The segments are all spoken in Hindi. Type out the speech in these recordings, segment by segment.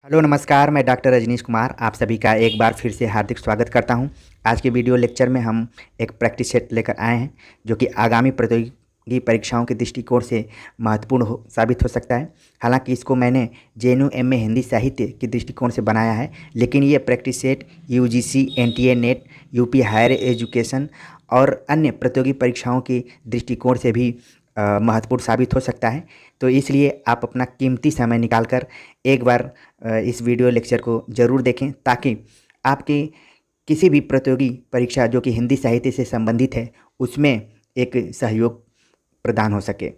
हेलो नमस्कार, मैं डॉक्टर रजनीश कुमार आप सभी का एक बार फिर से हार्दिक स्वागत करता हूं। आज के वीडियो लेक्चर में हम एक प्रैक्टिस सेट लेकर आए हैं जो कि आगामी प्रतियोगी परीक्षाओं के दृष्टिकोण से महत्वपूर्ण साबित हो सकता है। हालांकि इसको मैंने JNU MA हिंदी साहित्य के दृष्टिकोण से बनाया है, लेकिन ये practice set UGC, NTA NET, UP higher education और अन्य प्रतियोगी परीक्षाओं के दृष्टिकोण से भी महत्वपूर्ण साबित हो सकता है। तो इसलिए आप अपना कीमती समय निकाल कर एक बार इस वीडियो लेक्चर को ज़रूर देखें, ताकि आपकी किसी भी प्रतियोगी परीक्षा जो कि हिंदी साहित्य से संबंधित है उसमें एक सहयोग प्रदान हो सके।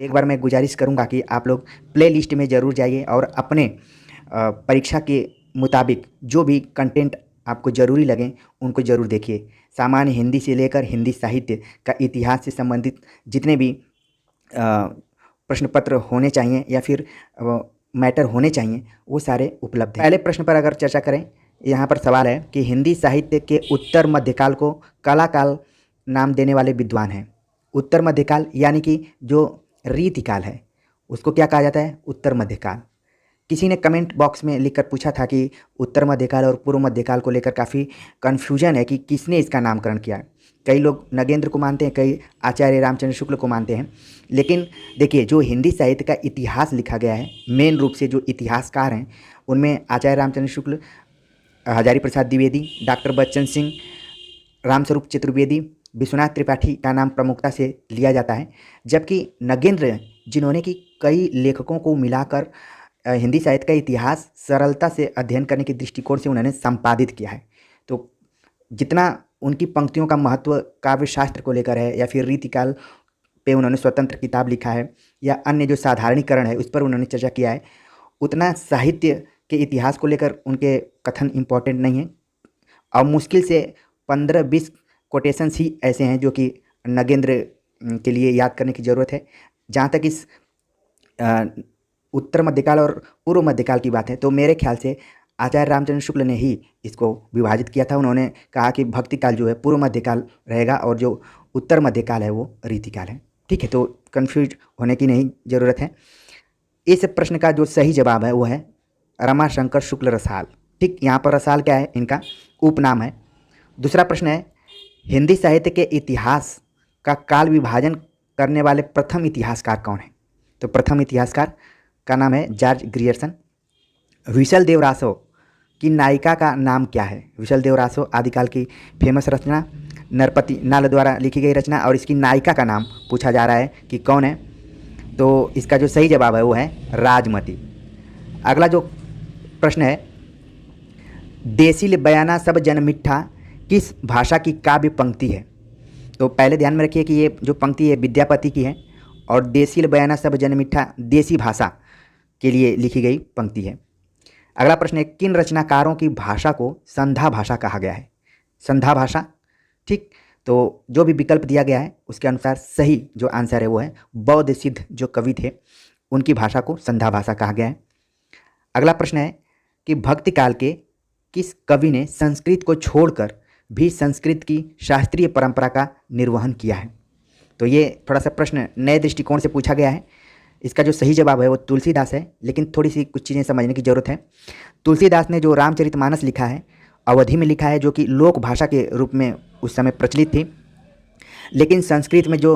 एक बार मैं गुजारिश करूंगा कि आप लोग प्ले लिस्ट में ज़रूर जाइए और अपने परीक्षा के मुताबिक जो भी कंटेंट आपको ज़रूरी लगें उनको ज़रूर देखिए। सामान्य हिंदी से लेकर हिंदी साहित्य का इतिहास से संबंधित जितने भी प्रश्न पत्र होने चाहिए या फिर मैटर होने चाहिए वो सारे उपलब्ध हैं। पहले प्रश्न पर अगर चर्चा करें, यहाँ पर सवाल है कि हिंदी साहित्य के उत्तर मध्यकाल को कलाकाल नाम देने वाले विद्वान हैं। उत्तर मध्यकाल यानी कि जो रीतिकाल है उसको क्या कहा जाता है? उत्तर मध्यकाल। किसी ने कमेंट बॉक्स में लिखकर पूछा था कि उत्तर मध्यकाल और पूर्व मध्यकाल को लेकर काफ़ी कन्फ्यूजन है कि किसने इसका नामकरण किया। कई लोग नगेंद्र को मानते हैं, कई आचार्य रामचंद्र शुक्ल को मानते हैं। लेकिन देखिए, जो हिंदी साहित्य का इतिहास लिखा गया है, मेन रूप से जो इतिहासकार हैं उनमें आचार्य रामचंद्र शुक्ल, हजारी प्रसाद द्विवेदी, डॉक्टर बच्चन सिंह, रामस्वरूप चतुर्वेदी, विश्वनाथ त्रिपाठी का नाम प्रमुखता से लिया जाता है। जबकि नगेंद्र, जिन्होंने कि कई लेखकों को मिलाकर हिंदी साहित्य का इतिहास सरलता से अध्ययन करने के दृष्टिकोण से उन्होंने संपादित किया है। तो जितना उनकी पंक्तियों का महत्व काव्य शास्त्र को लेकर है या फिर रीतिकाल पे उन्होंने स्वतंत्र किताब लिखा है या अन्य जो साधारणीकरण है उस पर उन्होंने चर्चा किया है, उतना साहित्य के इतिहास को लेकर उनके कथन इम्पॉर्टेंट नहीं है। और मुश्किल से 15-20 कोटेशंस ही ऐसे हैं जो कि नगेंद्र के लिए याद करने की ज़रूरत है। जहाँ तक इस उत्तर मध्यकाल और पूर्व मध्यकाल की बात है तो मेरे ख्याल से आचार्य रामचंद्र शुक्ल ने ही इसको विभाजित किया था। उन्होंने कहा कि भक्ति काल जो है पूर्व मध्यकाल रहेगा और जो उत्तर मध्यकाल है वो रीतिकाल है। ठीक है, तो कन्फ्यूज होने की नहीं ज़रूरत है। इस प्रश्न का जो सही जवाब है वो है रमाशंकर शुक्ल रसाल। ठीक, यहाँ पर रसाल क्या है? इनका उपनाम है। दूसरा प्रश्न है, हिंदी साहित्य के इतिहास का काल विभाजन करने वाले प्रथम इतिहासकार कौन है? तो प्रथम इतिहासकार का नाम है जॉर्ज ग्रियर्सन। विशल देव रासो की नायिका का नाम क्या है? विशल देव रासो आदिकाल की फेमस रचना, नरपति नाल द्वारा लिखी गई रचना, और इसकी नायिका का नाम पूछा जा रहा है कि कौन है। तो इसका जो सही जवाब है वो है राजमती। अगला जो प्रश्न है, देसी बयाना सब जन मिठा किस भाषा की काव्य पंक्ति है? तो पहले ध्यान में रखिए कि ये जो पंक्ति है विद्यापति की है और देसी बयाना सब जन मिठा देसी भाषा के लिए लिखी गई पंक्ति है। अगला प्रश्न है, किन रचनाकारों की भाषा को संधा भाषा कहा गया है? संधा भाषा। ठीक, तो जो भी विकल्प दिया गया है उसके अनुसार सही जो आंसर है वो है बौद्ध सिद्ध जो कवि थे उनकी भाषा को संधा भाषा कहा गया है। अगला प्रश्न है कि भक्ति काल के किस कवि ने संस्कृत को छोड़कर भी संस्कृत की शास्त्रीय परंपरा का निर्वहन किया है? तो ये थोड़ा सा प्रश्न नए दृष्टिकोण से पूछा गया है। इसका जो सही जवाब है वो तुलसीदास है, लेकिन थोड़ी सी कुछ चीज़ें समझने की ज़रूरत है। तुलसीदास ने जो रामचरितमानस लिखा है अवधि में लिखा है, जो कि लोक भाषा के रूप में उस समय प्रचलित थी। लेकिन संस्कृत में जो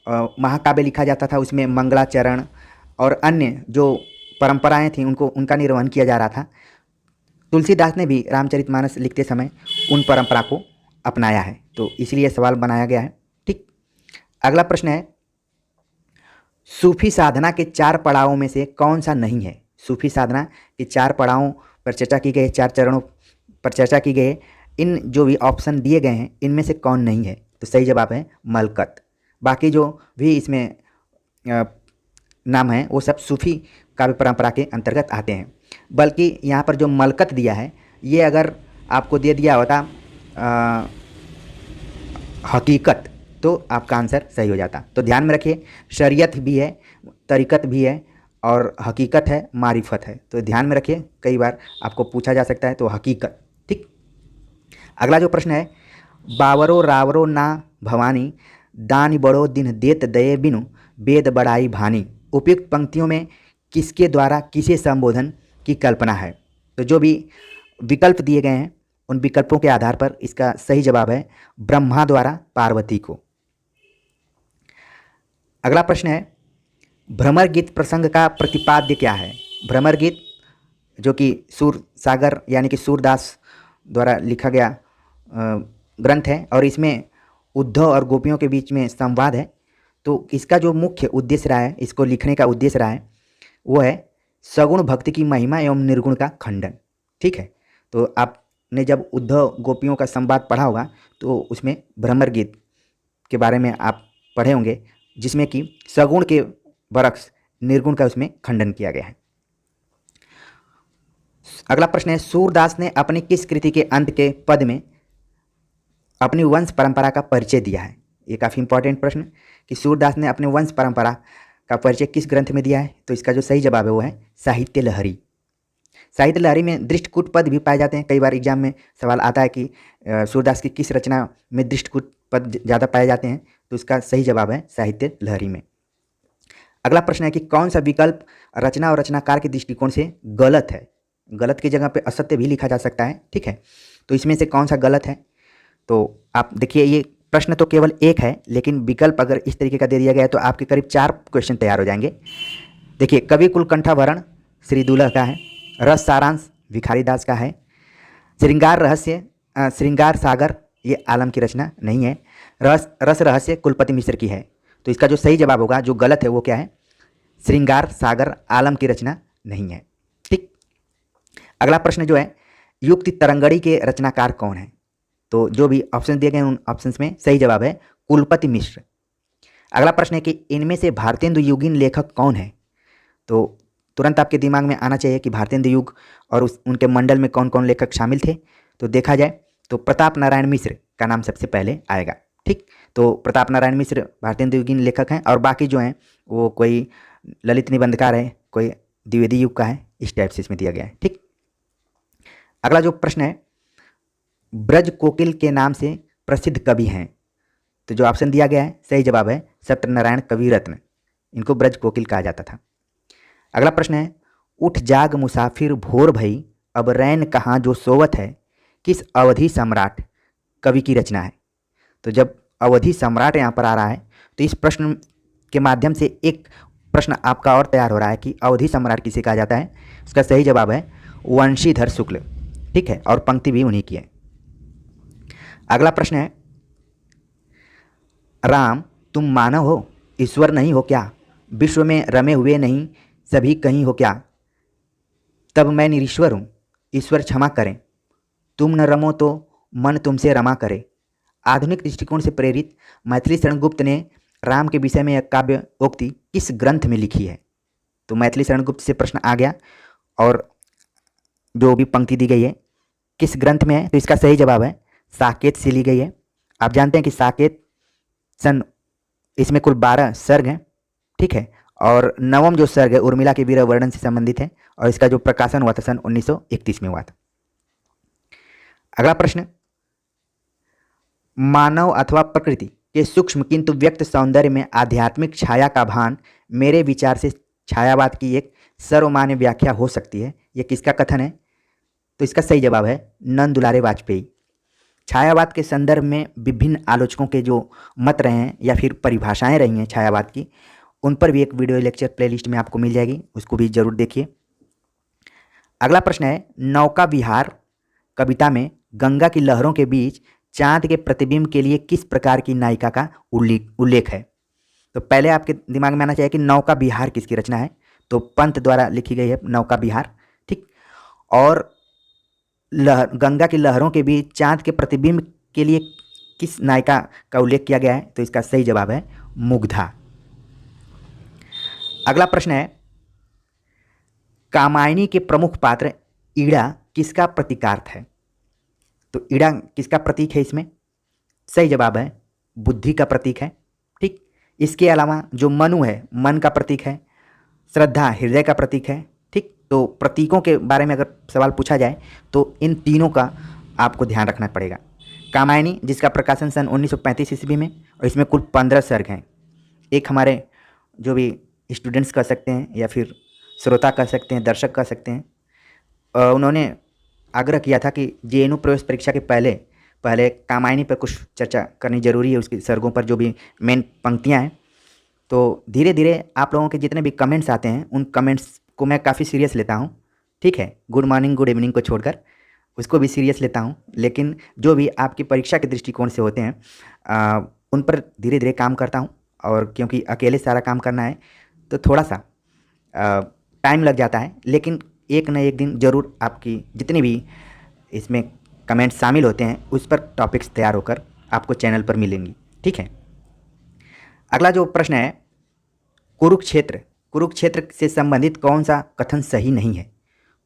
महाकाव्य लिखा जाता था उसमें मंगलाचरण और अन्य जो परंपराएं थीं उनका निर्वहन किया जा रहा था। तुलसीदास ने भी रामचरितमानस लिखते समय उन परंपरा को अपनाया है, तो इसलिए सवाल बनाया गया है। ठीक, अगला प्रश्न है, सूफी साधना के 4 पड़ावों में से कौन सा नहीं है? सूफी साधना के 4 पड़ावों पर चर्चा की गई, 4 चरणों पर चर्चा की गई। इन जो भी ऑप्शन दिए गए हैं इनमें से कौन नहीं है? तो सही जवाब है मलकत। बाकी जो भी इसमें नाम है वो सब सूफी काव्य परंपरा के अंतर्गत आते हैं। बल्कि यहाँ पर जो मलकत दिया है ये अगर आपको दे दिया होता हकीकत तो आपका आंसर सही हो जाता। तो ध्यान में रखिए, शरीयत भी है, तरीक़त भी है और हकीकत है, मारिफत है। तो ध्यान में रखिए, कई बार आपको पूछा जा सकता है, तो हकीकत। ठीक, अगला जो प्रश्न है, बावरो रावरो ना भवानी दान बड़ो दिन देत दये बिनु वेद बड़ाई भानी। उपयुक्त पंक्तियों में किसके द्वारा किसे संबोधन की कल्पना है। तो जो भी विकल्प दिए गए हैं उन विकल्पों के आधार पर इसका सही जवाब है ब्रह्मा द्वारा पार्वती को। अगला प्रश्न है भ्रमर गीत प्रसंग का प्रतिपाद्य क्या है। भ्रमर गीत जो कि सूर सागर यानी कि सूरदास द्वारा लिखा गया ग्रंथ है और इसमें उद्धव और गोपियों के बीच में संवाद है। तो इसका जो मुख्य उद्देश्य रहा है, इसको लिखने का उद्देश्य रहा है, वो है सगुण भक्ति की महिमा एवं निर्गुण का खंडन। ठीक है, तो आपने जब उद्धव गोपियों का संवाद पढ़ा होगा तो उसमें भ्रमर गीत के बारे में आप पढ़े होंगे, जिसमें कि सगुण के बरक्स निर्गुण का उसमें खंडन किया गया है। अगला प्रश्न है सूरदास ने अपनी किस कृति के अंत के पद में अपनी वंश परंपरा का परिचय दिया है। ये काफ़ी इंपॉर्टेंट प्रश्न कि सूरदास ने अपने वंश परंपरा का परिचय किस ग्रंथ में दिया है। तो इसका जो सही जवाब है वो है साहित्य लहरी। साहित्य लहरी में दृष्टकूट पद भी पाए जाते हैं। कई बार एग्जाम में सवाल आता है कि सूरदास की किस रचना में दृष्टकूट पद ज़्यादा पाए जाते हैं। तो इसका सही जवाब है साहित्य लहरी में। अगला प्रश्न है कि कौन सा विकल्प रचना और रचनाकार के दृष्टिकोण से गलत है। गलत की जगह पे असत्य भी लिखा जा सकता है। ठीक है, तो इसमें से कौन सा गलत है। तो आप देखिए ये प्रश्न तो केवल एक है, लेकिन विकल्प अगर इस तरीके का दे दिया गया है तो आपके करीब 4 क्वेश्चन तैयार हो जाएंगे। देखिए कवि कुलकंठाभरण श्री दुलह का है, रस सारांश भिखारी दास का है, श्रृंगार रहस्य श्रृंगार सागर ये आलम की रचना नहीं है, रस रहस्य कुलपति मिश्र की है। तो इसका जो सही जवाब होगा, जो गलत है वो क्या है, श्रृंगार सागर आलम की रचना नहीं है। ठीक, अगला प्रश्न जो है युक्ति तरंगड़ी के रचनाकार कौन है। तो जो भी ऑप्शन दिए गए उन ऑप्शंस में सही जवाब है कुलपति मिश्र। अगला प्रश्न है कि इनमें से भारतेंदु युगीन लेखक कौन है। तो तुरंत आपके दिमाग में आना चाहिए कि भारतेंदु युग और उनके मंडल में कौन कौन लेखक शामिल थे। तो देखा जाए तो प्रताप नारायण मिश्र का नाम सबसे पहले आएगा। ठीक, तो प्रताप नारायण मिश्र भारतेंदु युगीन लेखक हैं और बाकी जो हैं वो कोई ललित निबंधकार है, कोई द्विवेदी युग का है, इस टाइप से इसमें दिया गया है। ठीक, अगला जो प्रश्न है ब्रज कोकिल के नाम से प्रसिद्ध कवि हैं। तो जो ऑप्शन दिया गया है सही जवाब है सत्यनारायण कवि रत्न, इनको ब्रज कोकिल कहा जाता था। अगला प्रश्न है उठ जाग मुसाफिर भोर भई अब रैन कहाँ जो सोवत है, किस अवधि सम्राट कवि की रचना है। तो जब अवधि सम्राट यहाँ पर आ रहा है तो इस प्रश्न के माध्यम से एक प्रश्न आपका और तैयार हो रहा है कि अवधि सम्राट किसे कहा जाता है। इसका सही जवाब है वंशीधर शुक्ल। ठीक है, और पंक्ति भी उन्हीं की है। अगला प्रश्न है राम तुम मानव हो ईश्वर नहीं हो क्या, विश्व में रमे हुए नहीं सभी कहीं हो क्या, तब मैं निरीश्वर हूँ ईश्वर क्षमा करें, तुम न रमो तो मन तुमसे रमा करे। आधुनिक दृष्टिकोण से प्रेरित मैथिली शरण गुप्त ने राम के विषय में यह काव्य उक्ति किस ग्रंथ में लिखी है। तो मैथिली शरण गुप्त से प्रश्न आ गया और जो भी पंक्ति दी गई है किस ग्रंथ में है। तो इसका सही जवाब है साकेत से ली गई है। आप जानते हैं कि साकेत इसमें कुल 12 सर्ग हैं। ठीक है, और 9वां जो सर्ग है उर्मिला के वीर वर्णन से संबंधित है और इसका जो प्रकाशन हुआ था सन 1931 में हुआ था। अगला प्रश्न मानव अथवा प्रकृति के सूक्ष्म किंतु व्यक्त सौंदर्य में आध्यात्मिक छाया का भान मेरे विचार से छायावाद की एक सर्वमान्य व्याख्या हो सकती है, यह किसका कथन है। तो इसका सही जवाब है नंद दुलारे वाजपेयी। छायावाद के संदर्भ में विभिन्न आलोचकों के जो मत रहे हैं या फिर परिभाषाएं रही हैं छायावाद की, उन पर भी एक वीडियो लेक्चर प्लेलिस्ट में आपको मिल जाएगी, उसको भी जरूर देखिए। अगला प्रश्न है नौका विहार कविता में गंगा की लहरों के बीच चांद के प्रतिबिंब के लिए किस प्रकार की नायिका का उल्लेख है। तो पहले आपके दिमाग में आना चाहिए कि नौका विहार किसकी रचना है। तो पंत द्वारा लिखी गई है नौका विहार। ठीक, और गंगा की लहरों के बीच चांद के प्रतिबिंब के लिए किस नायिका का उल्लेख किया गया है। तो इसका सही जवाब है मुग्धा। अगला प्रश्न है कामायनी के प्रमुख पात्र ईड़ा किसका प्रतीकार्थ है। तो ईड़ा किसका प्रतीक है इसमें। सही जवाब है बुद्धि का प्रतीक है। ठीक, इसके अलावा जो मनु है मन का प्रतीक है, श्रद्धा हृदय का प्रतीक है। ठीक, तो प्रतीकों के बारे में अगर सवाल पूछा जाए तो इन तीनों का आपको ध्यान रखना पड़ेगा। कामायनी जिसका प्रकाशन सन 1935 ईस्वी में और इसमें कुल 15 सर्ग हैं। एक हमारे जो भी स्टूडेंट्स कह सकते हैं या फिर श्रोता कह सकते हैं, दर्शक कह सकते हैं, उन्होंने आग्रह किया था कि जेएनयू प्रवेश परीक्षा के पहले पहले कामायनी पर कुछ चर्चा करनी जरूरी है, उसकी सर्गों पर जो भी मेन पंक्तियाँ हैं। तो धीरे धीरे आप लोगों के जितने भी कमेंट्स आते हैं उन कमेंट्स को मैं काफ़ी सीरियस लेता हूँ, ठीक है। गुड मॉर्निंग गुड इवनिंग को छोड़कर उसको भी सीरियस लेता हूँ, लेकिन जो भी आपकी परीक्षा के दृष्टिकोण से होते हैं उन पर धीरे धीरे काम करता हूँ। और क्योंकि अकेले सारा काम करना है तो थोड़ा सा टाइम लग जाता है, लेकिन एक न एक दिन ज़रूर आपकी जितनी भी इसमें कमेंट शामिल होते हैं उस पर टॉपिक्स तैयार होकर आपको चैनल पर मिलेंगी, ठीक है। अगला जो प्रश्न है, कुरुक्षेत्र, कुरुक्षेत्र से संबंधित कौन सा कथन सही नहीं है।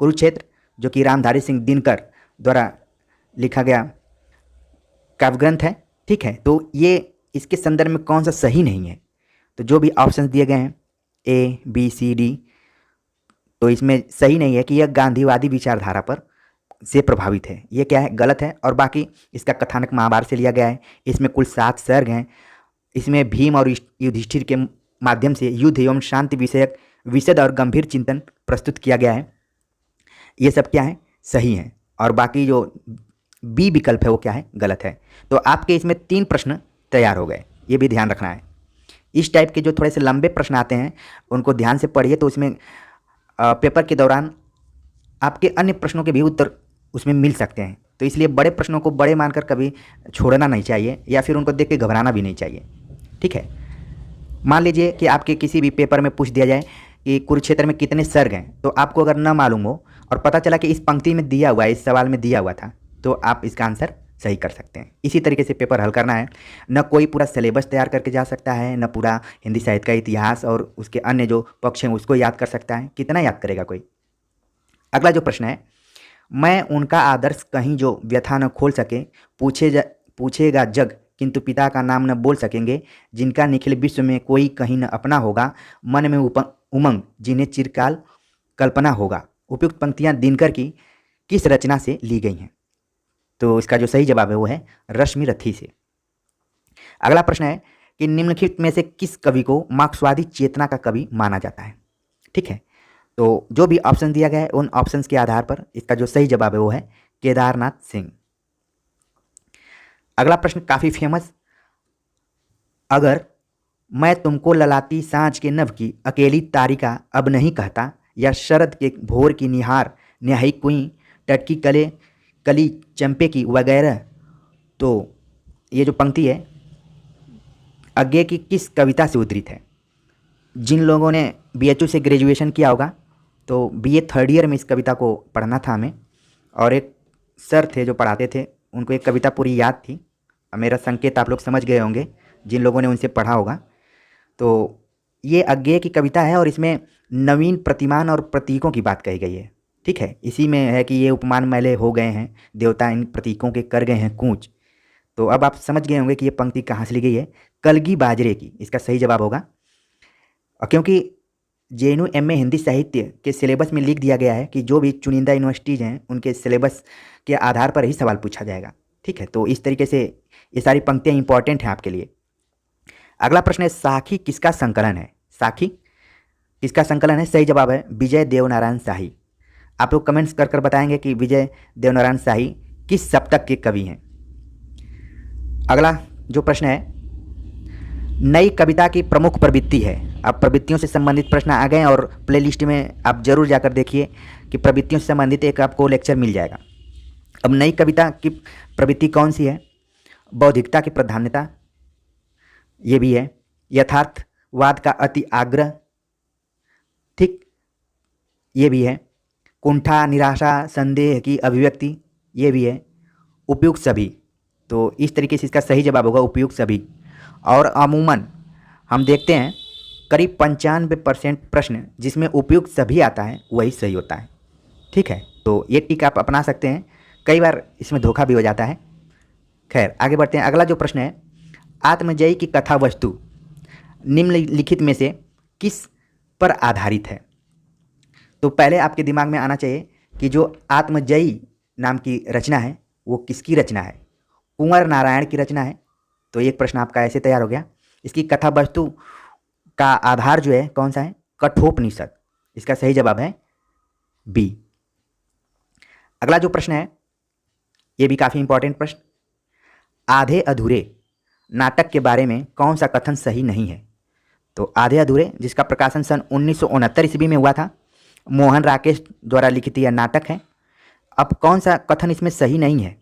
कुरुक्षेत्र जो कि रामधारी सिंह दिनकर द्वारा लिखा गया काव्य ग्रंथ है, ठीक है। तो ये इसके संदर्भ में कौन सा सही नहीं है, तो जो भी ऑप्शन दिए गए हैं ए बी सी डी, तो इसमें सही नहीं है कि यह गांधीवादी विचारधारा पर से प्रभावित है, ये क्या है, गलत है। और बाकी इसका कथानक महाभारत से लिया गया है, इसमें कुल 7 सर्ग हैं, इसमें भीम और युधिष्ठिर के माध्यम से युद्ध एवं शांति विषयक विशद और गंभीर चिंतन प्रस्तुत किया गया है, ये सब क्या है, सही है। और बाकी जो बी विकल्प है वो क्या है, गलत है। तो आपके इसमें 3 प्रश्न तैयार हो गए, ये भी ध्यान रखना है। इस टाइप के जो थोड़े से लंबे प्रश्न आते हैं उनको ध्यान से पढ़िए, तो उसमें पेपर के दौरान आपके अन्य प्रश्नों के भी उत्तर उसमें मिल सकते हैं। तो इसलिए बड़े प्रश्नों को बड़े मानकर कभी छोड़ना नहीं चाहिए, या फिर उनको देख के घबराना भी नहीं चाहिए, ठीक है। मान लीजिए कि आपके किसी भी पेपर में पूछ दिया जाए कि कुरुक्षेत्र में कितने सर्ग हैं, तो आपको अगर न मालूम हो और पता चला कि इस पंक्ति में दिया हुआ है, इस सवाल में दिया हुआ था, तो आप इसका आंसर सही कर सकते हैं। इसी तरीके से पेपर हल करना है। न कोई पूरा सिलेबस तैयार करके जा सकता है, न पूरा हिंदी साहित्य का इतिहास और उसके अन्य जो पक्ष हैं उसको याद कर सकता है, कितना याद करेगा कोई। अगला जो प्रश्न है, मैं उनका आदर्श कहीं जो व्यथा न खोल सके, पूछेगा जग किंतु पिता का नाम न बोल सकेंगे, जिनका निखिल विश्व में कोई कहीं न अपना होगा, मन में उमंग जिन्हें चिरकाल कल्पना होगा। उपयुक्त पंक्तियां दिनकर की किस रचना से ली गई हैं, तो इसका जो सही जवाब है वो है रश्मि रथी से। अगला प्रश्न है कि निम्नलिखित में से किस कवि को मार्क्सवादी चेतना का कवि माना जाता है, ठीक है। तो जो भी ऑप्शन दिया गया है उन ऑप्शंस के आधार पर इसका जो सही जवाब है वो है केदारनाथ सिंह। अगला प्रश्न काफ़ी फेमस, अगर मैं तुमको ललाती सांझ के नभ की अकेली तारिका अब नहीं कहता, या शरद के भोर की निहार न्याही कुई टटकी कली चंपे की वगैरह, तो ये जो पंक्ति है आगे की किस कविता से उद्धृत है। जिन लोगों ने बीएचयू से ग्रेजुएशन किया होगा तो बीए 3rd ईयर में इस कविता को पढ़ना था हमें, और एक सर थे जो पढ़ाते थे, उनको एक कविता पूरी याद थी। मेरा संकेत आप लोग समझ गए होंगे जिन लोगों ने उनसे पढ़ा होगा। तो ये अज्ञेय की कविता है और इसमें नवीन प्रतिमान और प्रतीकों की बात कही गई है, ठीक है। इसी में है कि ये उपमान मैले हो गए हैं, देवता इन प्रतीकों के कर गए हैं कूच। तो अब आप समझ गए होंगे कि ये पंक्ति कहाँ से ली गई है, कलगी बाजरे की, इसका सही जवाब होगा। और क्योंकि जेएनयू एमए हिंदी साहित्य के सिलेबस में लिख दिया गया है कि जो भी चुनिंदा यूनिवर्सिटीज़ हैं उनके सिलेबस के आधार पर ही सवाल पूछा जाएगा, ठीक है। तो इस तरीके से ये सारी पंक्तियाँ इंपॉर्टेंट हैं आपके लिए। अगला प्रश्न है, साखी किसका संकलन है। साखी किसका संकलन है, सही जवाब है विजय देवनारायण शाही। आप लोग कमेंट्स कर बताएंगे कि विजय देवनारायण शाही किस सप्तक के कवि हैं। अगला जो प्रश्न है, नई कविता की प्रमुख प्रवृत्ति है। अब प्रवृत्तियों से संबंधित प्रश्न आ गए और प्लेलिस्ट में आप जरूर जाकर देखिए कि प्रवृत्तियों से संबंधित एक आपको लेक्चर मिल जाएगा। अब नई कविता की प्रवृत्ति कौन सी है, बौद्धिकता की प्राधान्यता, ये भी है, यथार्थवाद का अति आग्रह, ठीक, ये भी है, कुंठा निराशा संदेह की अभिव्यक्ति, ये भी है, उपयुक्त सभी। तो इस तरीके से इसका सही जवाब होगा उपयुक्त सभी। और अमूमन हम देखते हैं करीब 95% प्रश्न जिसमें उपयुक्त सभी आता है वही सही होता है, ठीक है। तो ये टिक आप अपना सकते हैं, कई बार इसमें धोखा भी हो जाता है। खैर आगे बढ़ते हैं। अगला जो प्रश्न है, आत्मजयी की कथा वस्तु निम्नलिखित में से किस पर आधारित है। तो पहले आपके दिमाग में आना चाहिए कि जो आत्मजयी नाम की रचना है वो किसकी रचना है, कुंवर नारायण की रचना है। तो एक प्रश्न आपका ऐसे तैयार हो गया। इसकी कथा वस्तु का आधार जो है कौन सा है, कठोपनिषद। इसका सही जवाब है बी। अगला जो प्रश्न है ये भी काफ़ी इंपॉर्टेंट प्रश्न, आधे अधूरे नाटक के बारे में कौन सा कथन सही नहीं है। तो आधे अधूरे, जिसका प्रकाशन सन 1969 ईस्वी में हुआ था, मोहन राकेश द्वारा लिखित यह नाटक है। अब कौन सा कथन इसमें सही नहीं है?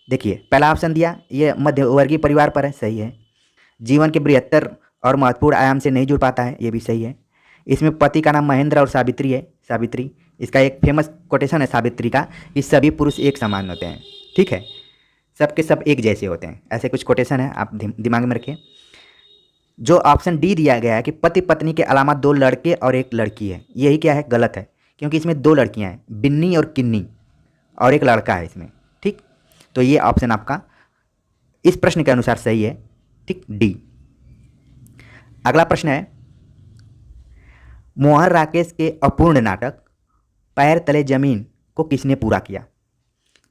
देखिए, पहला ऑप्शन दिया, ये मध्यवर्गीय परिवार पर है, सही है। जीवन के बृहत्तर और महत्वपूर्ण आयाम से नहीं जुड़ पाता है, ये भी सही है। इसमें पति का नाम महेंद्र और सावित्री है, सावित्री। इसका एक फेमस कोटेशन है सावित्री का कि सभी पुरुष एक समान होते हैं, ठीक है, सबके सब एक जैसे होते हैं, ऐसे कुछ कोटेशन है, आप दिमाग में रखिए। जो ऑप्शन डी दिया गया है कि पति पत्नी के अलावा 2 लड़के और 1 लड़की है, यही क्या है, गलत है, क्योंकि इसमें 2 लड़कियां हैं, बिन्नी और किन्नी, और 1 लड़का है इसमें, ठीक। तो ये ऑप्शन आपका इस प्रश्न के अनुसार सही है, ठीक, डी। अगला प्रश्न है, मोहन राकेश के अपूर्ण नाटक पैर तले जमीन को किसने पूरा किया।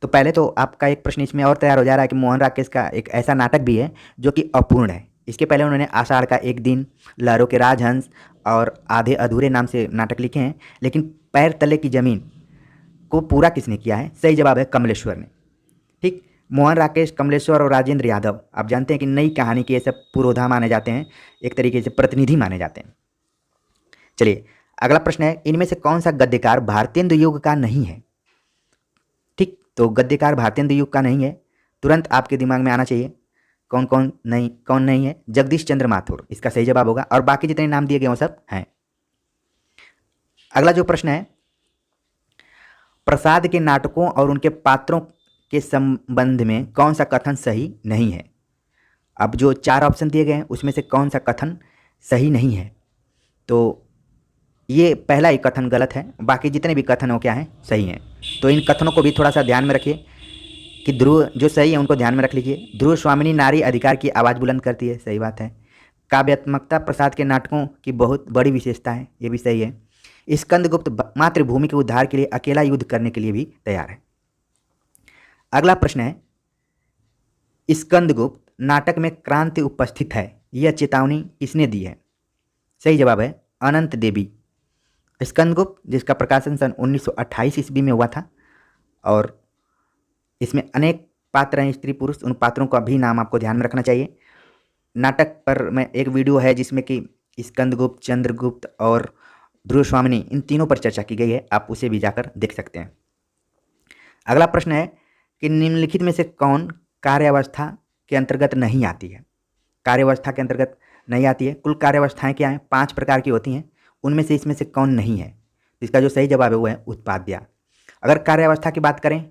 तो पहले तो आपका एक प्रश्न इसमें और तैयार हो जा रहा है कि मोहन राकेश का एक ऐसा नाटक भी है जो कि अपूर्ण है। इसके पहले उन्होंने आषाढ़ का एक दिन, लहरों के राजहंस और आधे अधूरे नाम से नाटक लिखे हैं, लेकिन पैर तले की जमीन को पूरा किसने किया है? सही जवाब है कमलेश्वर ने, ठीक। मोहन राकेश, कमलेश्वर और राजेंद्र यादव, आप जानते हैं कि नई कहानी के ये सब पुरोधा माने जाते हैं, एक तरीके से प्रतिनिधि माने जाते हैं। चलिए अगला प्रश्न है, इनमें से कौन सा गद्यकार भारतेंदु युग का नहीं है? ठीक, तो गद्यकार भारतेंदु युग का नहीं है, तुरंत आपके दिमाग में आना चाहिए कौन नहीं है। जगदीश चंद्र माथुर इसका सही जवाब होगा, और बाकी जितने नाम दिए गए वो सब हैं। अगला जो प्रश्न है, प्रसाद के नाटकों और उनके पात्रों के संबंध में कौन सा कथन सही नहीं है? अब जो 4 ऑप्शन दिए गए हैं उसमें से कौन सा कथन सही नहीं है? तो ये पहला ही कथन गलत है, बाकी जितने भी कथन हो क्या हैं, सही हैं। तो इन कथनों को भी थोड़ा सा ध्यान में रखिए कि ध्रुव जो सही है उनको ध्यान में रख लीजिए। ध्रुव स्वामिनी नारी अधिकार की आवाज़ बुलंद करती है, सही बात है। काव्यात्मकता प्रसाद के नाटकों की बहुत बड़ी विशेषता है, ये भी सही है। स्कंदगुप्त मातृभूमि के उद्धार के लिए अकेला युद्ध करने के लिए भी तैयार है। अगला प्रश्न है, स्कंदगुप्त नाटक में क्रांति उपस्थित है, यह चेतावनी किसने दी है? सही जवाब है अनंत देवी। स्कंदगुप्त, जिसका प्रकाशन सन 1928 ईस्वी में हुआ था, और इसमें अनेक पात्र हैं, स्त्री पुरुष, उन पात्रों का भी नाम आपको ध्यान में रखना चाहिए। नाटक पर मैं एक वीडियो है जिसमें कि स्कंदगुप्त, चंद्रगुप्त और ध्रुव स्वामिनी, इन तीनों पर चर्चा की गई है, आप उसे भी जाकर देख सकते हैं। अगला प्रश्न है कि निम्नलिखित में से कौन कार्यावस्था के अंतर्गत नहीं आती है? कार्यावस्था के अंतर्गत नहीं आती है। कुल कार्यावस्थाएं क्या हैं? 5 प्रकार की होती हैं, उनमें से इसमें से कौन नहीं है? इसका जो सही जवाब है वो है उत्पाद्या। अगर कार्यावस्था की बात करें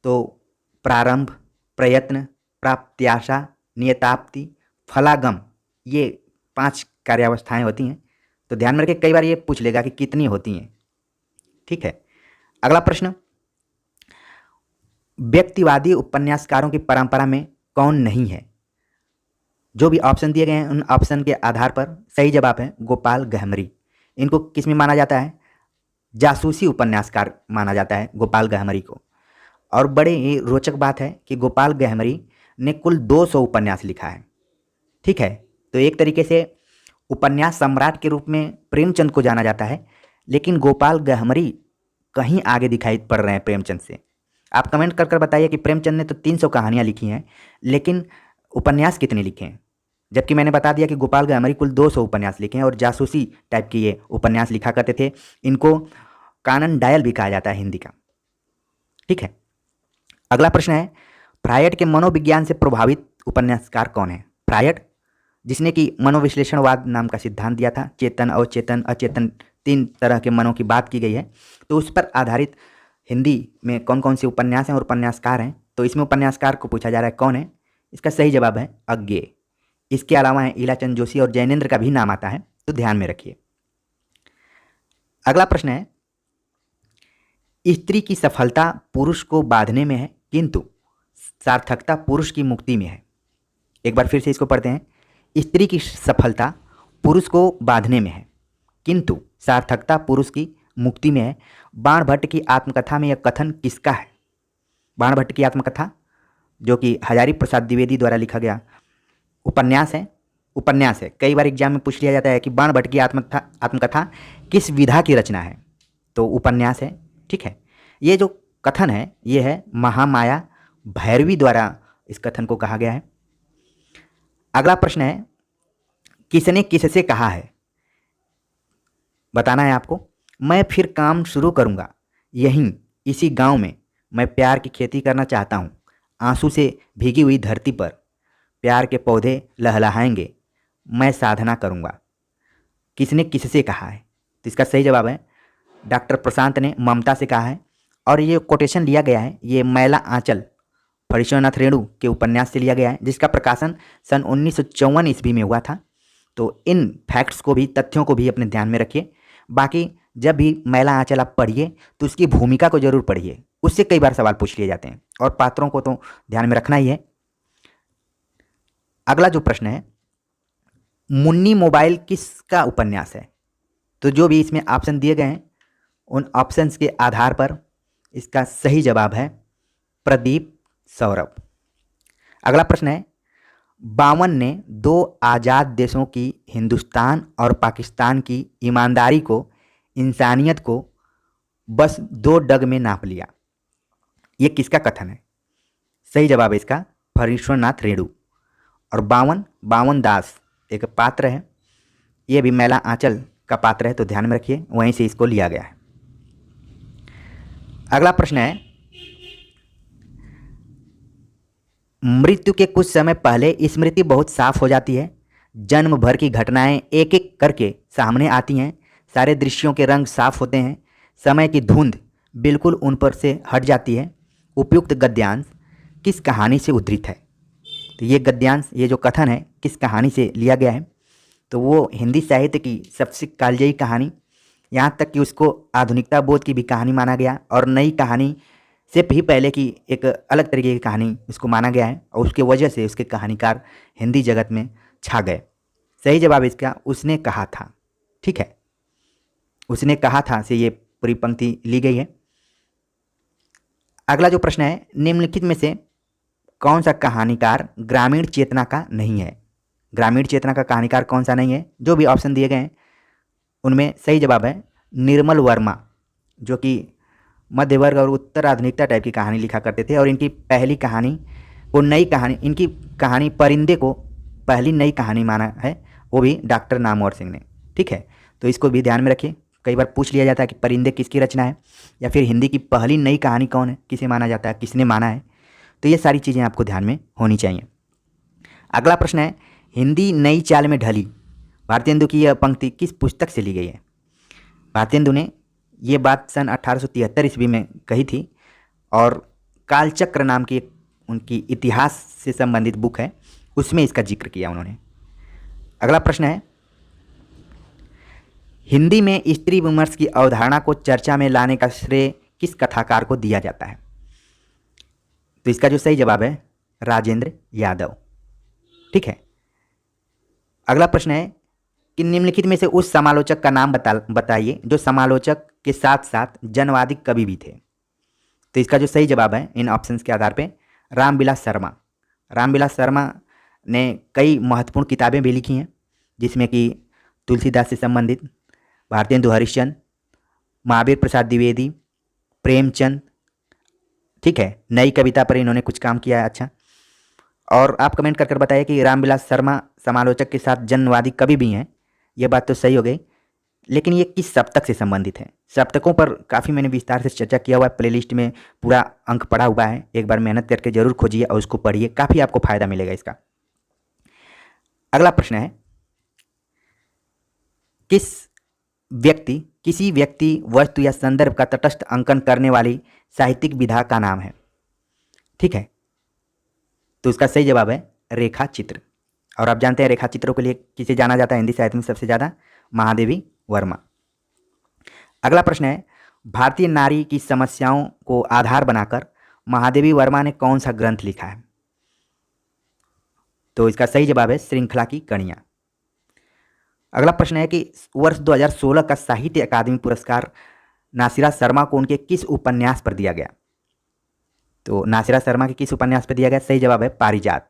तो प्रारंभ, प्रयत्न, प्राप्त्याशा, नियताप्ति, फलागम, ये 5 कार्यावस्थाएं होती हैं। तो ध्यान में रखिए, कई बार ये पूछ लेगा कि कितनी होती हैं, ठीक है। अगला प्रश्न, व्यक्तिवादी उपन्यासकारों की परंपरा में कौन नहीं है? जो भी ऑप्शन दिए गए हैं उन ऑप्शन के आधार पर सही जवाब है गोपाल गहमरी। इनको किस में माना जाता है? जासूसी उपन्यासकार माना जाता है गोपाल गहमरी को। और बड़े ही रोचक बात है कि गोपाल गहमरी ने कुल 200 उपन्यास लिखा है, ठीक है। तो एक तरीके से उपन्यास सम्राट के रूप में प्रेमचंद को जाना जाता है, लेकिन गोपाल गहमरी कहीं आगे दिखाई पड़ रहे हैं प्रेमचंद से। आप कमेंट कर कर बताइए कि प्रेमचंद ने तो 300 कहानियाँ लिखी हैं, लेकिन उपन्यास कितने लिखे हैं? जबकि मैंने बता दिया कि गोपाल गहमरी कुल 200 उपन्यास लिखे हैं और जासूसी टाइप के ये उपन्यास लिखा करते थे। इनको कानन डायल भी कहा जाता है हिंदी का, ठीक है। अगला प्रश्न है, फ्रायड के मनोविज्ञान से प्रभावित उपन्यासकार कौन है? फ्रायड, जिसने कि मनोविश्लेषणवाद नाम का सिद्धांत दिया था, चेतन, अवचेतन, अचेतन, 3 तरह के मनों की बात की गई है। तो उस पर आधारित हिंदी में कौन कौन से उपन्यास हैं और उपन्यासकार हैं? तो इसमें उपन्यासकार को पूछा जा रहा है कौन है? इसका सही जवाब है अज्ञेय। इसके अलावा है ईलाचंद जोशी और जैनेन्द्र का भी नाम आता है, तो ध्यान में रखिए। अगला प्रश्न है, स्त्री की सफलता पुरुष को बांधने में है, किंतु सार्थकता पुरुष की मुक्ति में है। एक बार फिर से इसको पढ़ते हैं, स्त्री की सफलता पुरुष को बांधने में है, किंतु सार्थकता पुरुष की मुक्ति में है। बाणभट्ट की आत्मकथा में यह कथन किसका है? बाणभट्ट की आत्मकथा, जो कि हजारी प्रसाद द्विवेदी द्वारा लिखा गया उपन्यास है। कई बार एग्जाम में पूछ लिया जाता है कि बाणभट्ट की आत्मकथा किस विधा की रचना है? तो उपन्यास है, ठीक है। ये जो कथन है ये है महामाया भैरवी द्वारा इस कथन को कहा गया है। अगला प्रश्न है किसने किससे कहा है, बताना है आपको। मैं फिर काम शुरू करूंगा, यहीं इसी गांव में मैं प्यार की खेती करना चाहता हूँ। आंसू से भीगी हुई धरती पर प्यार के पौधे लहलहाएंगे, मैं साधना करूंगा। किसने किससे कहा है, तो इसका सही जवाब है डॉक्टर प्रशांत ने ममता से कहा है। और ये कोटेशन लिया गया है, ये मैला आंचल फणीश्वरनाथ रेणु के उपन्यास से लिया गया है, जिसका प्रकाशन सन 1954 ईस्वी में हुआ था। तो इन फैक्ट्स को भी, तथ्यों को भी अपने ध्यान में रखिए। बाकी जब भी मैला आंचल आप पढ़िए तो उसकी भूमिका को जरूर पढ़िए, उससे कई बार सवाल पूछ लिए जाते हैं, और पात्रों को तो ध्यान में रखना ही है। अगला जो प्रश्न है, मुन्नी मोबाइल किसका उपन्यास है, तो जो भी इसमें ऑप्शन दिए गए हैं उन ऑप्शंस के आधार पर इसका सही जवाब है प्रदीप सौरभ। अगला प्रश्न है, बावन ने दो आज़ाद देशों की, हिंदुस्तान और पाकिस्तान की ईमानदारी को, इंसानियत को बस 2 डग में नाप लिया। ये किसका कथन है, सही जवाब है इसका फणीश्वरनाथ रेणु। और बावन दास एक पात्र है, ये भी मैला आंचल का पात्र है, तो ध्यान में रखिए, वहीं से इसको लिया गया है। अगला प्रश्न है, मृत्यु के कुछ समय पहले स्मृति बहुत साफ हो जाती है, जन्म भर की घटनाएं एक एक करके सामने आती हैं, सारे दृश्यों के रंग साफ होते हैं, समय की धुंध बिल्कुल उन पर से हट जाती है। उपयुक्त गद्यांश किस कहानी से उद्धृत है, तो ये गद्यांश, ये जो कथन है किस कहानी से लिया गया है, तो वो हिंदी साहित्य की सबसे कालजयी कहानी, यहाँ तक कि उसको आधुनिकता बोध की भी कहानी माना गया, और नई कहानी से भी पहले की एक अलग तरीके की कहानी उसको माना गया है, और उसके वजह से उसके कहानीकार हिंदी जगत में छा गए। सही जवाब इसका उसने कहा था। ठीक है, उसने कहा था से ये पूरी पंक्ति ली गई है। अगला जो प्रश्न है, निम्नलिखित में से कौन सा कहानीकार ग्रामीण चेतना का नहीं है, ग्रामीण चेतना का कहानीकार कौन सा नहीं है, जो भी ऑप्शन दिए गए हैं उनमें सही जवाब है निर्मल वर्मा, जो कि मध्य वर्ग और उत्तर आधुनिकता टाइप की कहानी लिखा करते थे, और इनकी पहली कहानी को नई कहानी, इनकी कहानी परिंदे को पहली नई कहानी माना है, वो भी डॉक्टर नामवर सिंह ने। ठीक है, तो इसको भी ध्यान में रखिए, कई बार पूछ लिया जाता है कि परिंदे किसकी रचना है, या फिर हिंदी की पहली नई कहानी कौन है, किसे माना जाता है, किसने माना है, तो ये सारी चीज़ें आपको ध्यान में होनी चाहिए। अगला प्रश्न है, हिंदी नई चाल में ढली, भारतेंदु की यह पंक्ति किस पुस्तक से ली गई है। भारतेंदु ने ये बात सन 1873 ईस्वी में कही थी, और कालचक्र नाम की एक उनकी इतिहास से संबंधित बुक है, उसमें इसका जिक्र किया उन्होंने। अगला प्रश्न है, हिंदी में स्त्री विमर्श की अवधारणा को चर्चा में लाने का श्रेय किस कथाकार को दिया जाता है, तो इसका जो सही जवाब है राजेंद्र यादव। ठीक है, अगला प्रश्न है कि निम्नलिखित में से उस समालोचक का नाम बताइए जो समालोचक के साथ साथ जनवादी कवि भी थे, तो इसका जो सही जवाब है इन ऑप्शंस के आधार पे रामविलास शर्मा। रामविलास शर्मा ने कई महत्वपूर्ण किताबें भी लिखी हैं, जिसमें कि तुलसीदास से संबंधित, भारतेंदु हरिश्चंद्र, महावीर प्रसाद द्विवेदी, प्रेमचंद। ठीक है, नई कविता पर इन्होंने कुछ काम किया है। अच्छा, और आप कमेंट कर बताइए कि रामविलास शर्मा समालोचक के साथ जनवादी कवि भी हैं, ये बात तो सही हो गई, लेकिन ये किस सप्तक से संबंधित है। सप्तकों पर काफ़ी मैंने विस्तार से चर्चा किया हुआ है, प्लेलिस्ट में पूरा अंक पड़ा हुआ है, एक बार मेहनत करके जरूर खोजिए और उसको पढ़िए, काफ़ी आपको फायदा मिलेगा इसका। अगला प्रश्न है, किसी व्यक्ति वस्तु या संदर्भ का तटस्थ अंकन करने वाली साहित्यिक विधा का नाम है। ठीक है, तो उसका सही जवाब है रेखा चित्र, और आप जानते हैं रेखा चित्रों के लिए किसे जाना जाता है हिंदी साहित्य में सबसे ज़्यादा, महादेवी वर्मा। अगला प्रश्न है, भारतीय नारी की समस्याओं को आधार बनाकर महादेवी वर्मा ने कौन सा ग्रंथ लिखा है, तो इसका सही जवाब है श्रृंखला की कड़ियाँ। अगला प्रश्न है कि वर्ष 2016 का साहित्य अकादमी पुरस्कार नासिरा शर्मा को उनके किस उपन्यास पर दिया गया, तो नासिरा शर्मा के किस उपन्यास पर दिया गया, सही जवाब है पारिजात।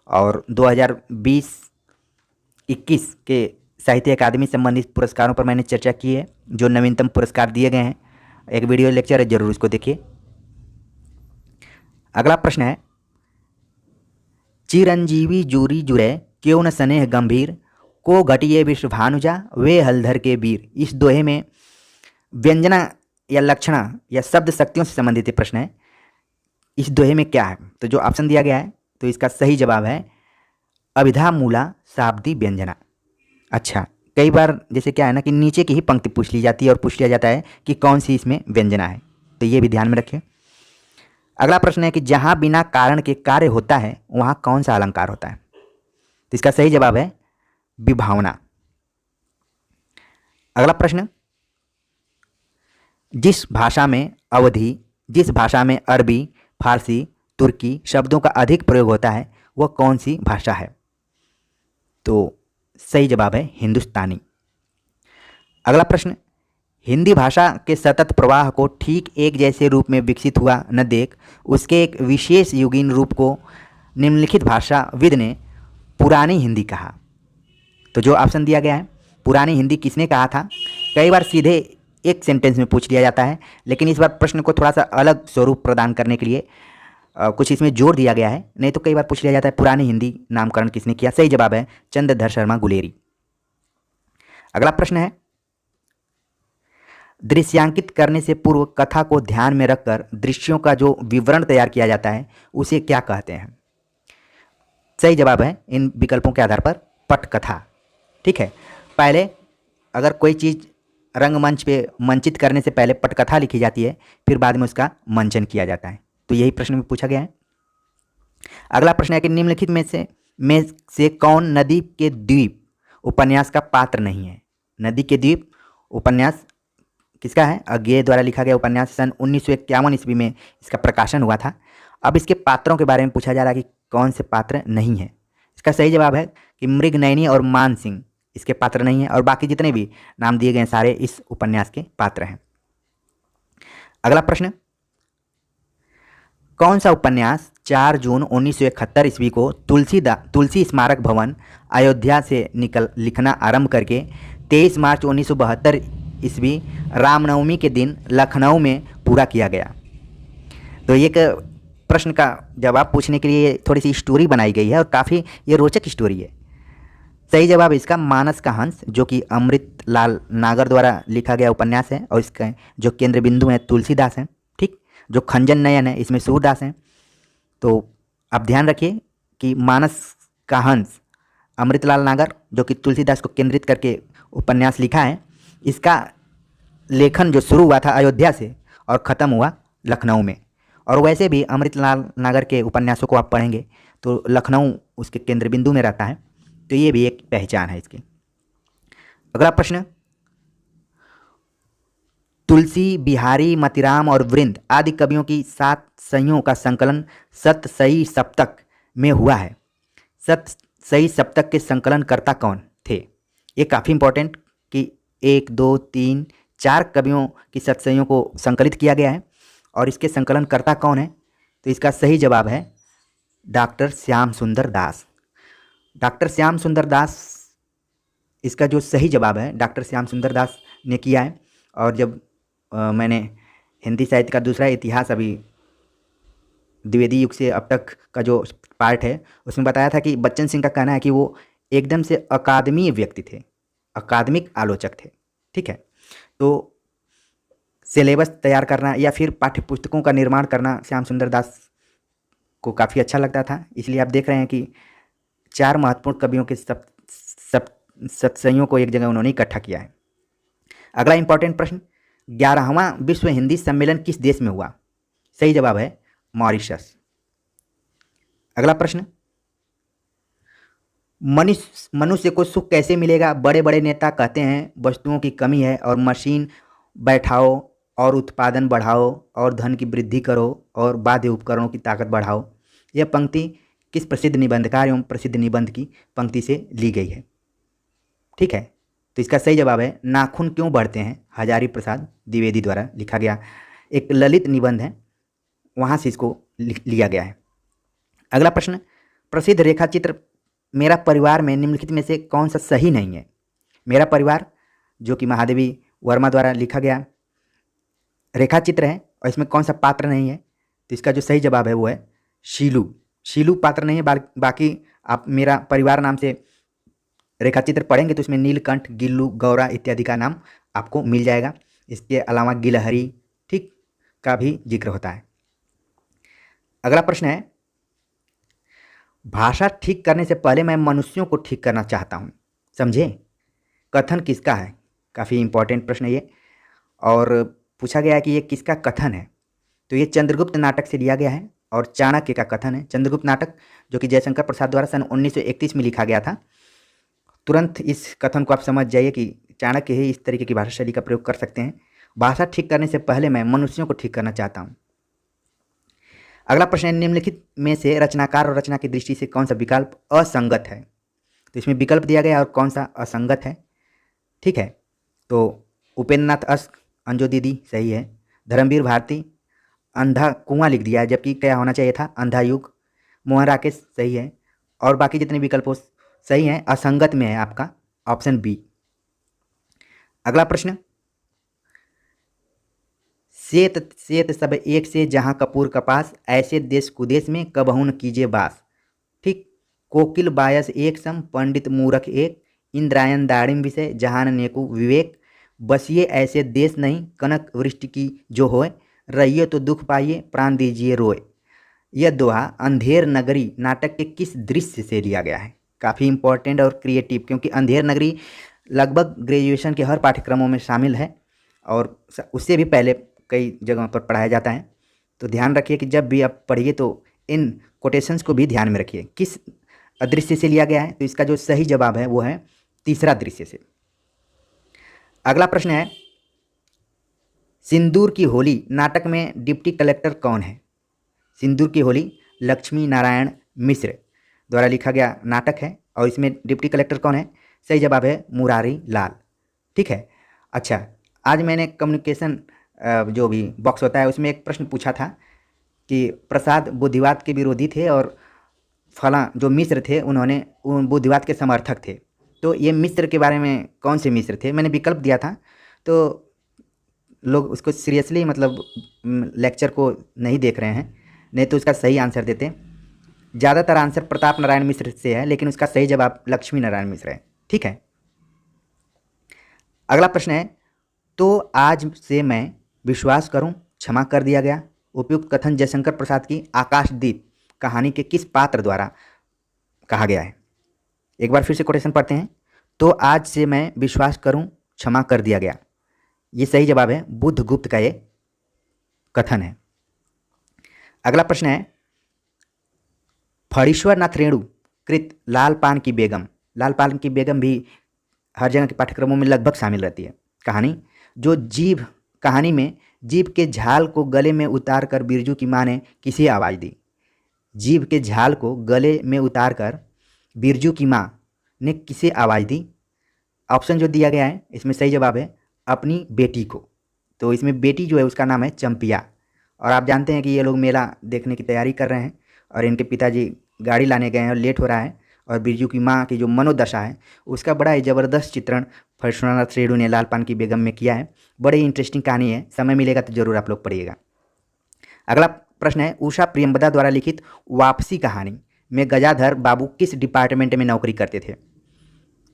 और 2020-21 के साहित्य अकादमी संबंधित पुरस्कारों पर मैंने चर्चा की है, जो नवीनतम पुरस्कार दिए गए हैं, एक वीडियो लेक्चर है, जरूर इसको देखिए। अगला प्रश्न है, चिरंजीवी जूरी जुरे क्यों न स्नेह गंभीर, को घटिए विश्व भानुजा वे हलधर के वीर। इस दोहे में व्यंजना या लक्षणा या शब्द शक्तियों से संबंधित ये प्रश्न है। इस दोहे में क्या है? तो जो ऑप्शन दिया गया है, तो इसका सही जवाब है अभिधा मूला शाब्दी व्यंजना। अच्छा, कई बार जैसे क्या है ना कि नीचे की ही पंक्ति पूछ ली जाती है और पूछ लिया जाता है कि कौन सी इसमें व्यंजना है, तो ये भी ध्यान में रखें। अगला प्रश्न है कि जहां बिना कारण के कार्य होता है वहां कौन सा अलंकार होता है? तो इसका सही जवाब है विभावना। अगला प्रश्न, जिस भाषा में अरबी, फारसी, तुर्की शब्दों का अधिक प्रयोग होता है वह कौन सी भाषा है? तो सही जवाब है हिंदुस्तानी। अगला प्रश्न, हिंदी भाषा के सतत प्रवाह को ठीक एक जैसे रूप में विकसित हुआ न देख उसके एक विशेष युगीन रूप को निम्नलिखित भाषाविद ने पुरानी हिंदी कहा। तो जो ऑप्शन दिया गया है, पुरानी हिंदी किसने कहा था, कई बार सीधे एक सेंटेंस में पूछ लिया जाता है, लेकिन इस बार प्रश्न को थोड़ा सा अलग स्वरूप प्रदान करने के लिए कुछ इसमें जोर दिया गया है। नहीं तो कई बार पूछ लिया जाता है पुरानी हिंदी नामकरण किसने किया। सही जवाब है चंद्रधर शर्मा गुलेरी। अगला प्रश्न है, दृश्यांकित करने से पूर्व कथा को ध्यान में रखकर दृश्यों का जो विवरण तैयार किया जाता है उसे क्या कहते हैं? सही जवाब है इन विकल्पों के आधार पर पटकथा। ठीक है, पहले अगर कोई चीज़ रंगमंच पे मंचित करने से पहले पटकथा लिखी जाती है, फिर बाद में उसका मंचन किया जाता है। तो यही प्रश्न में पूछा गया है। अगला प्रश्न है कि निम्नलिखित में से कौन नदी के द्वीप उपन्यास का पात्र नहीं है? नदी के द्वीप उपन्यास किसका है? अज्ञेय द्वारा लिखा गया उपन्यास, सन 1951 ईस्वी में इसका प्रकाशन हुआ था। अब इसके पात्रों के बारे में पूछा जा रहा है कि कौन से पात्र नहीं है। इसका सही जवाब है कि मृगनयनी और मान सिंह इसके पात्र नहीं है, और बाकी जितने भी नाम दिए गए सारे इस उपन्यास के पात्र हैं। अगला प्रश्न, कौन सा उपन्यास 4 जून 1971 ईस्वी को तुलसी स्मारक भवन अयोध्या से लिखना आरंभ करके 23 मार्च 1972 ईस्वी रामनवमी के दिन लखनऊ में पूरा किया गया? तो एक प्रश्न का जवाब पूछने के लिए थोड़ी सी स्टोरी बनाई गई है और काफ़ी ये रोचक स्टोरी है। सही जवाब इसका मानस का हंस, जो कि अमृत लाल नागर द्वारा लिखा गया उपन्यास है, और इसका जो केंद्र बिंदु है तुलसीदास हैं। ठीक, जो खंजन नयन है इसमें सूरदास हैं। तो आप ध्यान रखिए कि मानस का हंस अमृतलाल नागर, जो कि तुलसीदास को केंद्रित करके उपन्यास लिखा है, इसका लेखन जो शुरू हुआ था अयोध्या से और ख़त्म हुआ लखनऊ में। और वैसे भी अमृतलाल नागर के उपन्यासों को आप पढ़ेंगे तो लखनऊ उसके केंद्र बिंदु में रहता है। तो ये भी एक पहचान है इसकी। अगला प्रश्न, तुलसी, बिहारी, मतिराम और वृंद आदि कवियों की 7 सहियों का संकलन सतसई सप्तक में हुआ है। सतसई सप्तक के संकलनकर्ता कौन थे? ये काफ़ी इंपॉर्टेंट कि 1, 2, 3, 4 कवियों की सतसइयों को संकलित किया गया है, और इसके संकलनकर्ता कौन है? तो इसका सही जवाब है डॉक्टर श्याम सुंदर दास। डॉक्टर श्याम सुंदर दास, इसका जो सही जवाब है डॉक्टर श्याम सुंदर दास ने किया है। और जब मैंने हिंदी साहित्य का दूसरा इतिहास अभी द्विवेदी युग से अब तक का जो पार्ट है उसमें बताया था कि बच्चन सिंह का कहना है कि वो एकदम से अकादमीय व्यक्ति थे, अकादमिक आलोचक थे। ठीक है, तो सिलेबस तैयार करना या फिर पाठ्य पुस्तकों का निर्माण करना श्याम सुंदर दास को काफ़ी अच्छा लगता था। इसलिए आप देख रहे हैं कि 4 महत्वपूर्ण कवियों के सतसइयों को एक जगह उन्होंने इकट्ठा किया है। अगला इंपॉर्टेंट प्रश्न, 11वां विश्व हिंदी सम्मेलन किस देश में हुआ? सही जवाब है मॉरिशस। अगला प्रश्न, मनुष्य को सुख कैसे मिलेगा? बड़े बड़े नेता कहते हैं वस्तुओं की कमी है और मशीन बैठाओ और उत्पादन बढ़ाओ और धन की वृद्धि करो और वाद्य उपकरणों की ताकत बढ़ाओ। यह पंक्ति किस प्रसिद्ध निबंधकार एवं प्रसिद्ध निबंध की पंक्ति से ली गई है? ठीक है, तो इसका सही जवाब है नाखून क्यों बढ़ते हैं, हजारी प्रसाद द्विवेदी द्वारा लिखा गया एक ललित निबंध है, वहाँ से इसको लिया गया है। अगला प्रश्न, प्रसिद्ध रेखा चित्र मेरा परिवार में निम्नलिखित में से कौन सा सही नहीं है? मेरा परिवार, जो कि महादेवी वर्मा द्वारा लिखा गया रेखा चित्र है, और इसमें कौन सा पात्र नहीं है? तो इसका जो सही जवाब है वो है शीलू। शीलू पात्र नहीं है, बाकी आप मेरा परिवार नाम से रेखाचित्र पढ़ेंगे तो इसमें नीलकंठ, गिल्लू, गौरा इत्यादि का नाम आपको मिल जाएगा। इसके अलावा गिलहरी ठीक का भी जिक्र होता है। अगला प्रश्न है, भाषा ठीक करने से पहले मैं मनुष्यों को ठीक करना चाहता हूँ, समझे? कथन किसका है? काफ़ी इंपॉर्टेंट प्रश्न है ये, और पूछा गया है कि ये किसका कथन है। तो ये चंद्रगुप्त नाटक से लिया गया है और चाणक्य का कथन है। चंद्रगुप्त नाटक जो कि जयशंकर प्रसाद द्वारा सन 1931 में लिखा गया था। तुरंत इस कथन को आप समझ जाइए कि चाणक्य ही इस तरीके की भाषा शैली का प्रयोग कर सकते हैं। भाषा ठीक करने से पहले मैं मनुष्यों को ठीक करना चाहता हूँ। अगला प्रश्न है, निम्नलिखित में से रचनाकार और रचना की दृष्टि से कौन सा विकल्प असंगत है? तो इसमें विकल्प दिया गया है और कौन सा असंगत है, ठीक है। तो उपेंद्र नाथ अश्क, अंजो दीदी सही है। धर्मवीर भारती, अंधा कुआं लिख दिया है, जबकि क्या होना चाहिए था अंधा युग। मोहन राकेश सही है, और बाकी जितने विकल्प हो सही हैं। असंगत में है आपका ऑप्शन बी। अगला प्रश्न, सेत सेत सब एक से जहाँ कपूर कपास, ऐसे देश कुदेश में कबहू न कीजिए बास। ठीक। कोकिल बायस एक सम, पंडित मूरख एक, इंद्रायण दाड़िम विषय, जहान नेकु विवेक। बसिए ऐसे देश नहीं, कनक वृष्टि की जो होए, रहिए तो दुख पाइए, प्राण दीजिए रोए। यह दोहा अंधेर नगरी नाटक के किस दृश्य से लिया गया है? काफ़ी इंपॉर्टेंट और क्रिएटिव, क्योंकि अंधेर नगरी लगभग ग्रेजुएशन के हर पाठ्यक्रमों में शामिल है और उससे भी पहले कई जगहों पर पढ़ाया जाता है। तो ध्यान रखिए कि जब भी आप पढ़िए तो इन कोटेशंस को भी ध्यान में रखिए। किस दृश्य से लिया गया है? तो इसका जो सही जवाब है वो है तीसरा दृश्य से। अगला प्रश्न है, सिंदूर की होली नाटक में डिप्टी कलेक्टर कौन है? सिंदूर की होली लक्ष्मी नारायण मिश्र द्वारा लिखा गया नाटक है और इसमें डिप्टी कलेक्टर कौन है? सही जवाब है मुरारी लाल, ठीक है। अच्छा, आज मैंने कम्युनिकेशन जो भी बॉक्स होता है उसमें एक प्रश्न पूछा था कि प्रसाद बुद्धिवाद के विरोधी थे और फला जो मिश्र थे उन्होंने बुद्धिवाद के समर्थक थे। तो ये मिश्र के बारे में कौन से मिश्र थे? मैंने विकल्प दिया था, तो लोग उसको सीरियसली मतलब लेक्चर को नहीं देख रहे हैं, नहीं तो उसका सही आंसर देते। ज़्यादातर आंसर प्रताप नारायण मिश्र से है, लेकिन उसका सही जवाब लक्ष्मी नारायण मिश्र है, ठीक है। अगला प्रश्न है, तो आज से मैं विश्वास करूं क्षमा कर दिया गया। उपयुक्त कथन जयशंकर प्रसाद की आकाशदीप कहानी के किस पात्र द्वारा कहा गया है? एक बार फिर से कोटेशन पढ़ते हैं। तो आज से मैं विश्वास करूं क्षमा कर दिया गया, ये सही जवाब है बुद्धगुप्त का ये कथन है। अगला प्रश्न है, फणीश्वर नाथ रेणु कृत लाल पान की बेगम। लाल पान की बेगम भी हर जगह के पाठ्यक्रमों में लगभग शामिल रहती है। कहानी में जीभ के झाल को गले में उतार कर बिरजू की माँ ने किसे आवाज़ दी? जीभ के झाल को गले में उतार कर बिरजू की माँ ने किसे आवाज़ दी? ऑप्शन जो दिया गया है इसमें सही जवाब है अपनी बेटी को। तो इसमें बेटी जो है उसका नाम है चंपिया। और आप जानते हैं कि ये लोग मेला देखने की तैयारी कर रहे हैं और इनके पिताजी गाड़ी लाने गए हैं और लेट हो रहा है, और बिरजू की माँ की जो मनोदशा है उसका बड़ा ही ज़बरदस्त चित्रण फणीश्वर नाथ रेणु ने लाल पान की बेगम में किया है। बड़ी ही इंटरेस्टिंग कहानी है, समय मिलेगा तो ज़रूर आप लोग पढ़िएगा। अगला प्रश्न है, उषा प्रियंवदा द्वारा लिखित वापसी कहानी में गजाधर बाबू किस डिपार्टमेंट में नौकरी करते थे?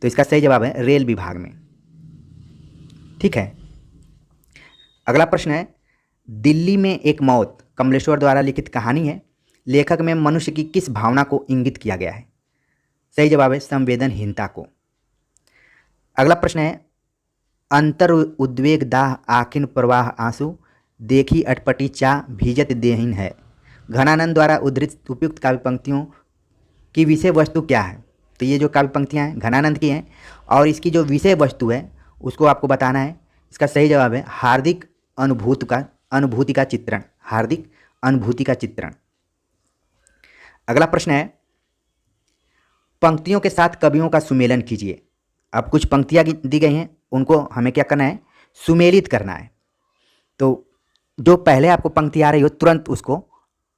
तो इसका सही जवाब है रेल विभाग में, ठीक है। अगला प्रश्न है, दिल्ली में एक मौत कमलेश्वर द्वारा लिखित कहानी है, लेखक में मनुष्य की किस भावना को इंगित किया गया है? सही जवाब है संवेदनहीनता को। अगला प्रश्न है, अंतर उद्वेग दाह आखिन प्रवाह आंसू, देखी अटपटी चा भीजत देहीन है। घनानंद द्वारा उद्धृत उपयुक्त काव्य पंक्तियों की विषय वस्तु क्या है? तो ये जो काव्य पंक्तियाँ हैं घनानंद की हैं और इसकी जो विषय वस्तु है उसको आपको बताना है। इसका सही जवाब है हार्दिक अनुभूति का चित्रण। हार्दिक अनुभूति का चित्रण। अगला प्रश्न है, पंक्तियों के साथ कवियों का सुमेलन कीजिए। अब कुछ पंक्तियाँ दी गई हैं, उनको हमें क्या करना है? सुमेलित करना है। तो जो पहले आपको पंक्ति आ रही हो तुरंत उसको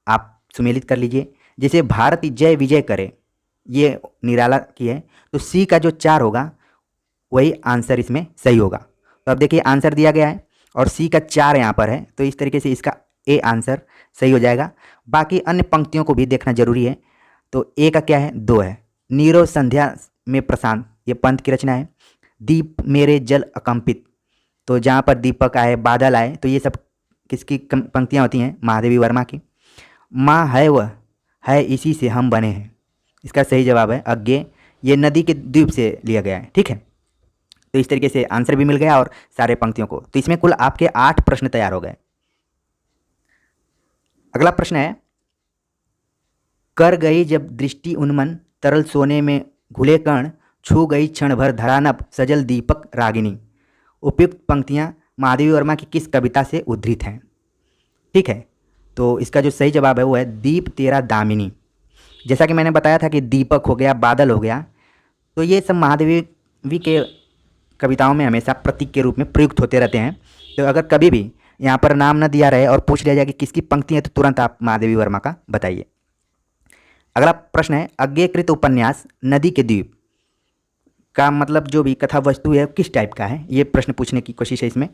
आप सुमेलित कर लीजिए। जैसे भारत जय विजय करे, ये निराला की है, तो सी का जो 4 होगा वही आंसर इसमें सही होगा। तो अब देखिए आंसर दिया गया है और सी का 4 यहाँ पर है, तो इस तरीके से इसका ए आंसर सही हो जाएगा। बाकी अन्य पंक्तियों को भी देखना जरूरी है। तो ए का क्या है, 2 है। नीरव संध्या में प्रशांत, ये पंत की रचना है। दीप मेरे जल अकंपित, तो जहाँ पर दीपक आए, बादल आए, तो ये सब किसकी पंक्तियाँ होती हैं, महादेवी वर्मा की। माँ है वह है इसी से हम बने हैं, इसका सही जवाब है अज्ञे, ये नदी के द्वीप से लिया गया है। ठीक है, तो इस तरीके से आंसर भी मिल गया और सारे पंक्तियों को। तो इसमें कुल आपके 8 प्रश्न तैयार हो गए। अगला प्रश्न है, कर गई जब दृष्टि उन्मन, तरल सोने में घुले कर्ण, छू गई क्षण भर धरानभ, सजल दीपक रागिनी। उपयुक्त पंक्तियां महादेवी वर्मा की किस कविता से उद्धृत हैं? ठीक है, तो इसका जो सही जवाब है वो है दीप तेरा दामिनी। जैसा कि मैंने बताया था कि दीपक हो गया, बादल हो गया, तो ये सब महादेवी के कविताओं में हमेशा प्रतीक के रूप में प्रयुक्त होते रहते हैं। तो अगर कभी भी यहाँ पर नाम न दिया रहे और पूछ लिया जाए कि किसकी पंक्ति है, तो तुरंत आप महादेवी वर्मा का बताइए। अगला प्रश्न है, अज्ञेयकृत उपन्यास नदी के द्वीप का मतलब जो भी कथा वस्तु है किस टाइप का है, ये प्रश्न पूछने की कोशिश है इसमें।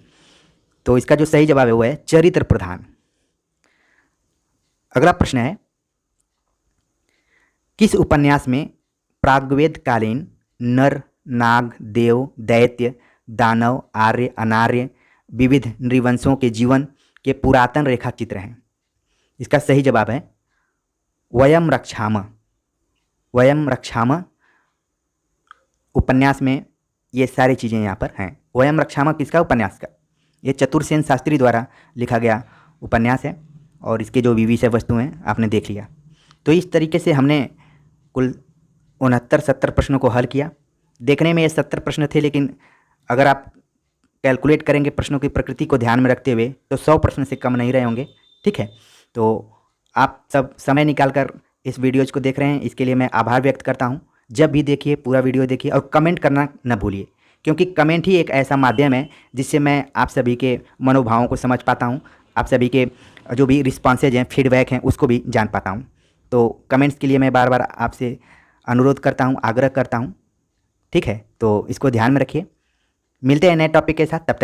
तो इसका जो सही जवाब है वो है चरित्र प्रधान। अगला प्रश्न है, किस उपन्यास में प्राग्वेद कालीन नर नाग देव दैत्य दानव आर्य अनार्य विविध नृवंशों के जीवन के पुरातन रेखा चित्र हैं? इसका सही जवाब है वयम रक्षाम। वयम रक्षाम उपन्यास में ये सारी चीज़ें यहाँ पर हैं। वयम रक्षाम किसका उपन्यास का? ये चतुरसेन शास्त्री द्वारा लिखा गया उपन्यास है और इसके जो भी विषय वस्तु हैं आपने देख लिया। तो इस तरीके से हमने कुल 69-70 प्रश्नों को हल किया। देखने में ये 70 प्रश्न थे, लेकिन अगर आप कैलकुलेट करेंगे प्रश्नों की प्रकृति को ध्यान में रखते हुए तो 100 प्रश्न से कम नहीं रहे होंगे। ठीक है, तो आप सब समय निकाल कर इस वीडियोज़ को देख रहे हैं, इसके लिए मैं आभार व्यक्त करता हूँ। जब भी देखिए पूरा वीडियो देखिए और कमेंट करना न भूलिए, क्योंकि कमेंट ही एक ऐसा माध्यम है जिससे मैं आप सभी के मनोभावों को समझ पाता हूँ, आप सभी के जो भी रिस्पॉन्सेज हैं, फीडबैक हैं, उसको भी जान पाता हूँ। तो कमेंट्स के लिए मैं बार बार आपसे अनुरोध करता हूँ, आग्रह करता हूँ। ठीक है, तो इसको ध्यान में रखिए। मिलते हैं नए टॉपिक के साथ, तब तक